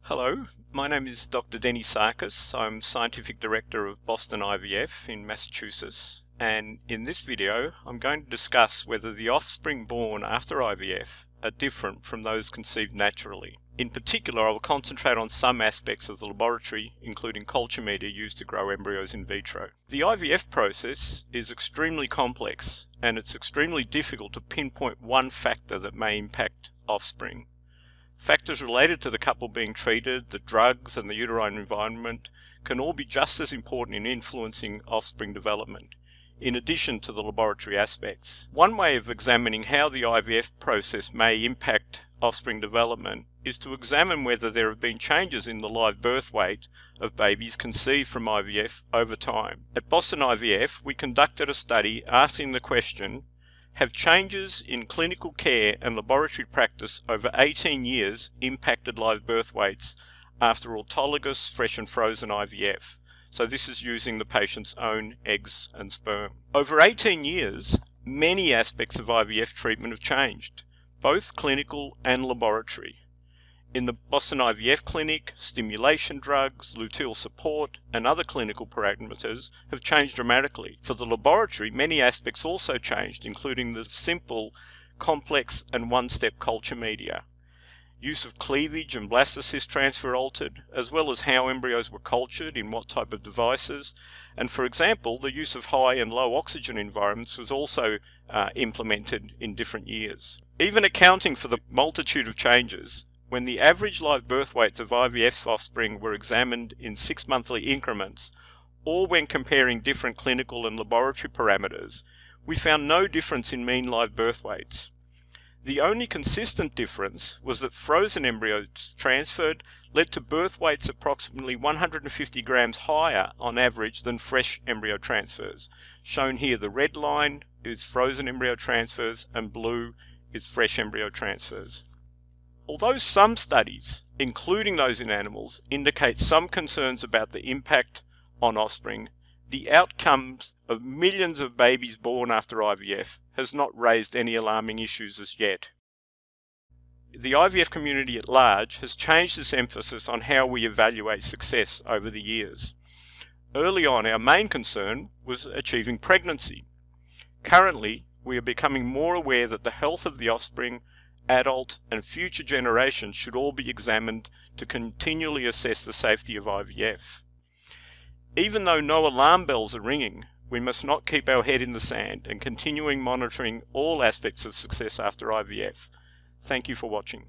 Hello, my name is Dr. Denny Sakkas. I'm Scientific Director of Boston IVF in Massachusetts, and in this video I'm going to discuss whether the offspring born after IVF are different from those conceived naturally. In particular, I will concentrate on some aspects of the laboratory, including culture media used to grow embryos in vitro. The IVF process is extremely complex, and it's extremely difficult to pinpoint one factor that may impact offspring. Factors related to the couple being treated, the drugs, and the uterine environment can all be just as important in influencing offspring development, in addition to the laboratory aspects. One way of examining how the IVF process may impact offspring development is to examine whether there have been changes in the live birth weight of babies conceived from IVF over time. At Boston IVF, we conducted a study asking the question, have changes in clinical care and laboratory practice over 18 years impacted live birth weights after autologous fresh and frozen IVF? So this is using the patient's own eggs and sperm. Over 18 years, many aspects of IVF treatment have changed, both clinical and laboratory. In the Boston IVF clinic, stimulation drugs, luteal support, and other clinical parameters have changed dramatically. For the laboratory, many aspects also changed, including the simple, complex, and one-step culture media. Use of cleavage and blastocyst transfer altered, as well as how embryos were cultured, in what type of devices, and for example, the use of high and low oxygen environments was also implemented in different years. Even accounting for the multitude of changes, when the average live birth weights of IVF offspring were examined in 6-monthly increments, or when comparing different clinical and laboratory parameters, we found no difference in mean live birth weights. The only consistent difference was that frozen embryos transferred led to birth weights approximately 150 grams higher on average than fresh embryo transfers. Shown here, the red line is frozen embryo transfers and blue is fresh embryo transfers. Although some studies, including those in animals, indicate some concerns about the impact on offspring, the outcomes of millions of babies born after IVF has not raised any alarming issues as yet. The IVF community at large has changed its emphasis on how we evaluate success over the years. Early on, our main concern was achieving pregnancy. Currently, we are becoming more aware that the health of the offspring, adult, and future generations should all be examined to continually assess the safety of IVF. Even though no alarm bells are ringing, we must not keep our head in the sand and continuing monitoring all aspects of success after IVF. Thank you for watching.